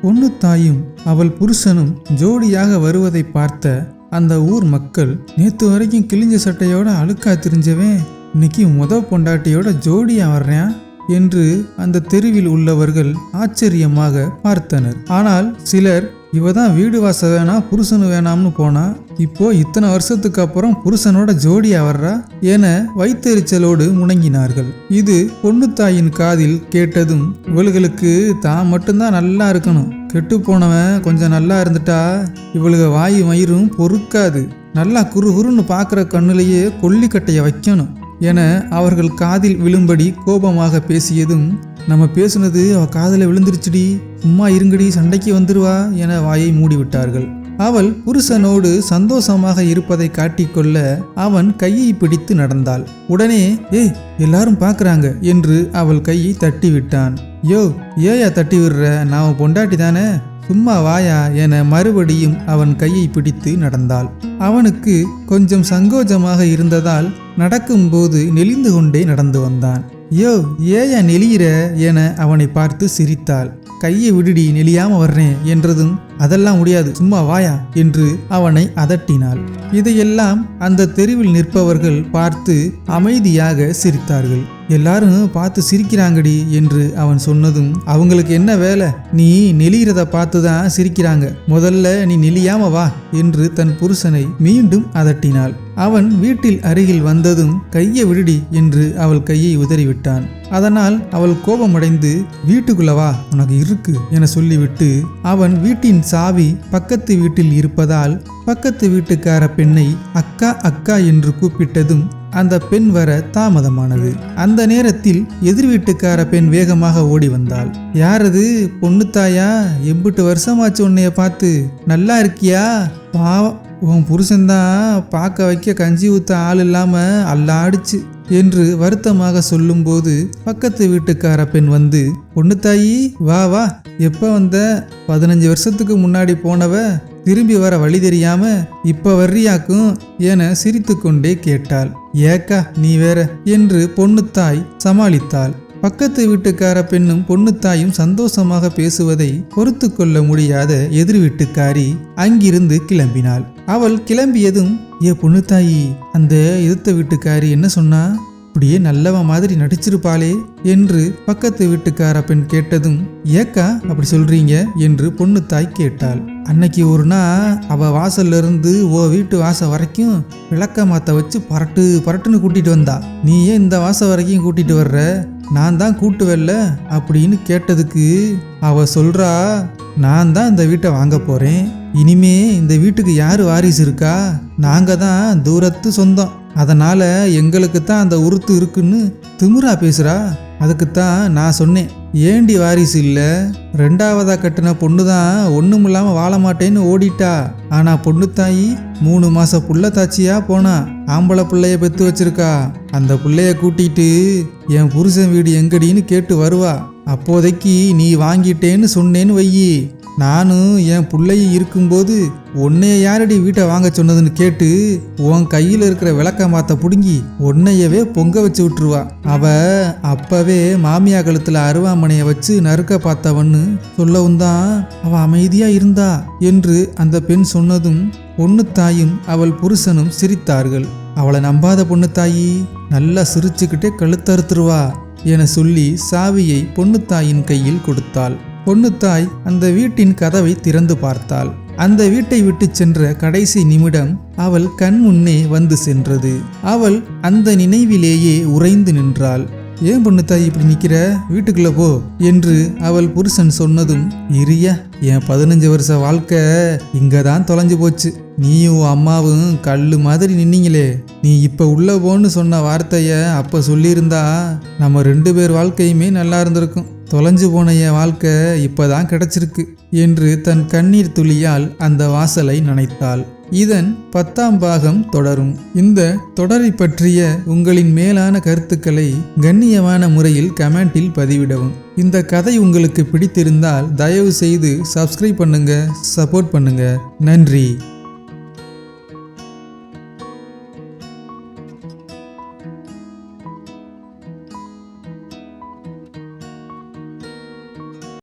பொண்ணு தாயும் அவள் புருஷனும் ஜோடியாக வருவதை பார்த்த அந்த ஊர் மக்கள், நேத்து வரைக்கும் கிழிஞ்ச சட்டையோட அழுக்கா தெரிஞ்சவன் இன்னைக்கு பொண்டாட்டியோட ஜோடியா வர்றேன் என்று அந்த தெருவில் உள்ளவர்கள் ஆச்சரியமாக பார்த்தனர். ஆனால் சிலர், இவதான் வீடு வாச வேணாம் புருஷனு வேணாம்னு போனா, இப்போ இத்தனை வருஷத்துக்கு அப்புறம் புருஷனோட ஜோடியா வர்றா என வைத்தெரிச்சலோடு முணங்கினார்கள். இது பொண்ணு தாயின் காதில் கேட்டதும் இவளுகளுக்கு தான் மட்டும்தான் நல்லா இருக்கணும், கெட்டு போனவன் கொஞ்சம் நல்லா இருந்துட்டா இவளுக வாயு மயிரும் பொறுக்காது, நல்லா குறுகுறுன்னு பார்க்குற கண்ணுலேயே கொல்லிக்கட்டைய வைக்கணும் என அவர்கள் காதில் விழும்படி கோபமாக பேசியதும், நம்ம பேசுனது அவ காதில் விழுந்துருச்சுடி, சும்மா இருங்கடி, சண்டைக்கு வந்துருவா என வாயை மூடிவிட்டார்கள். அவள் புருஷனோடு சந்தோஷமாக இருப்பதை காட்டிக்கொள்ள அவன் கையை பிடித்து நடந்தாள். உடனே, ஏய் எல்லாரும் பார்க்கறாங்க என்று அவள் கையை தட்டி விட்டான். யோ ஏயா தட்டி விடுற, நான் பொண்டாட்டி தானே, சும்மா வாயா என மறுபடியும் அவன் கையை பிடித்து நடந்தாள். அவனுக்கு கொஞ்சம் சங்கோஜமாக இருந்ததால் நடக்கும்போது நெளிந்து கொண்டே நடந்து வந்தான். யோ ஏயா நெளியிற என அவனை பார்த்து சிரித்தாள். கையை விடுடி, நெளியாம வர்றேன் என்றதும், அதெல்லாம் முடியாது, சும்மா வாயா என்று அவனை அதட்டினாள். இதையெல்லாம் அந்த தெருவில் நிற்பவர்கள் பார்த்து அமைதியாக சிரித்தார்கள். எல்லாரும் பார்த்து சிரிக்கிறாங்கடி என்று அவன் சொன்னதும், அவங்களுக்கு என்ன வேலை, நீ நெளிகிறத பார்த்து தான் சிரிக்கிறாங்க, முதல்ல நீ நெளியாம வா என்று தன் புருஷனை மீண்டும் அதட்டினாள். அவன் வீட்டில் அருகில் வந்ததும், கையை விடுடி என்று அவள் கையை உதறிவிட்டான். அதனால் அவள் கோபமடைந்து, வீட்டுக்குள்ள வா உனக்கு இருக்கு என சொல்லிவிட்டு அவன் வீட்டின் சாவி பக்கத்து வீட்டில் இருப்பதால் பக்கத்து வீட்டுக்கார பெண்ணை அக்கா அக்கா என்று கூப்பிட்டதும் அந்த பெண் வர தாமதமானது. அந்த நேரத்தில் எதிர் வீட்டுக்கார பெண் வேகமாக ஓடி வந்தாள். யாரது, பொண்ணு தாயா, எம்பிட்டு வருஷமாச்சு உன்னைய பார்த்து, நல்லா இருக்கியா, பாவம் உன் புருஷன்தான் பார்க்க வைக்க கஞ்சி ஊத்த ஆள் இல்லாம அல்லாடிச்சு என்று வருத்தமாக சொல்லும்போது பக்கத்து வீட்டுக்கார பெண் வந்து, பொண்ணு தாயி வா வா, எப்ப வந்த, 15 வருஷத்துக்கு முன்னாடி போனவ திரும்பி வர வழி தெரியாம இப்ப வர்றியாக்கும் என சிரித்து கொண்டே கேட்டாள். ஏக்கா நீ வேற என்று பொண்ணு தாய் சமாளித்தாள். பக்கத்து வீட்டுக்கார பெண்ணும் பொண்ணு தாயும் சந்தோஷமாக பேசுவதை பொறுத்து கொள்ள முடியாத எதிர் வீட்டுக்காரி அங்கிருந்து கிளம்பினாள். அவள் கிளம்பியதும், ஏ பொண்ணு தாயி, அந்த எதிர்த்த வீட்டுக்காரி என்ன சொன்னா, அப்படியே நல்லவ மாதிரி நடிச்சிருப்பாளே என்று பக்கத்து வீட்டுக்கார பெண் கேட்டதும், ஏக்கா அப்படி சொல்றீங்க என்று பொண்ணு தாய் கேட்டாள். அன்னைக்கு ஒரு நாள் அவ வாசல்ல இருந்து ஓ வீட்டு வாசல் வரைக்கும் விளக்க மாத்த வச்சு பரட்டு பரட்டுன்னு கூட்டிட்டு வந்தா, நீ ஏன் இந்த வாசல் வரைக்கும் கூட்டிட்டு வர்ற, நான் தான் கூட்டுவல்ல அப்படின்னு கேட்டதுக்கு அவ சொல்றா, நான் தான் இந்த வீட்டை வாங்க போறேன், இனிமே இந்த வீட்டுக்கு யாரு வாரிசு இருக்கா, நாங்க தான் தூரத்து சொந்தம், அதனால எங்களுக்கு தான் அந்த உருத்து இருக்குன்னு திமிரா பேசுறா. அதுக்குத்தான் நான் சொன்னேன், ஏண்டி வாரிசு இல்ல, 2ஆவதா கட்டின பொண்ணு தான் ஒண்ணுமில்லாம வாழ மாட்டேன்னு ஓடிட்டா, ஆனா பொண்ணு தாயி 3 மாச புள்ள தாச்சியா போனா, ஆம்பளை பிள்ளைய பெத்து வச்சிருக்கா, அந்த பிள்ளைய கூட்டிட்டு என் புருஷன் வீடு எங்கடின்னு கேட்டு வருவா, அப்போதைக்கு நீ வாங்கிட்டேன்னு சொன்னேன்னு வையி, நானும் என் பிள்ளையும் இருக்கும்போது உன்னைய யாரடி வீட்டை வாங்க சொன்னதுன்னு கேட்டு உன் கையில் இருக்கிற விளக்க மாத்த புடுங்கி உன்னையவே பொங்க வச்சு விட்டுருவா. அவ அப்பவே மாமியா கழுத்துல அருவாமனைய வச்சு நறுக்க பார்த்தவன்னு சொல்லவும் தான் அவ அமைதியா இருந்தா என்று அந்த பெண் சொன்னதும் பொண்ணு தாயும் அவள் புருஷனும் சிரித்தார்கள். அவளை நம்பாத பொண்ணு தாயி, நல்லா சிரிச்சுக்கிட்டே கழுத்தறுத்துருவா என சொல்லி சாவியை பொண்ணு தாயின் கையில் கொடுத்தாள். பொண்ணு தாய் அந்த வீட்டின் கதவை திறந்து பார்த்தாள். அந்த வீட்டை விட்டு சென்ற கடைசி நிமிடம் அவள் கண் முன்னே வந்து சென்றது. அவள் அந்த நினைவிலேயே உறைந்து நின்றாள். ஏன் பொண்ணு தாய் இப்படி நிக்கிற, வீட்டுக்குள்ள போ என்று அவள் புருஷன் சொன்னதும், இரியா, என் 15 வருஷ வாழ்க்கை இங்கதான் தொலைஞ்சு போச்சு, நீயும் அம்மாவும் கல்லு மாதிரி நின்னீங்களே, நீ இப்ப உள்ள போன்னு சொன்ன வார்த்தைய அப்ப சொல்லியிருந்தா நம்ம 2 பேர் வாழ்க்கையுமே நல்லா இருந்திருக்கும், தொலைஞ்சு போன என் வாழ்க்கை இப்பதான் கிடைச்சிருக்கு என்று தன் கண்ணீர் துளியால் அந்த வாசலை நனைத்தாள். இதன் 10ஆம் பாகம் தொடரும். இந்த தொடரை பற்றிய உங்களின் மேலான கருத்துக்களை கண்ணியமான முறையில் கமெண்டில் பதிவிடவும். இந்த கதை உங்களுக்கு பிடித்திருந்தால் தயவு செய்து சப்ஸ்கிரைப் பண்ணுங்க, சப்போர்ட் பண்ணுங்க. நன்றி.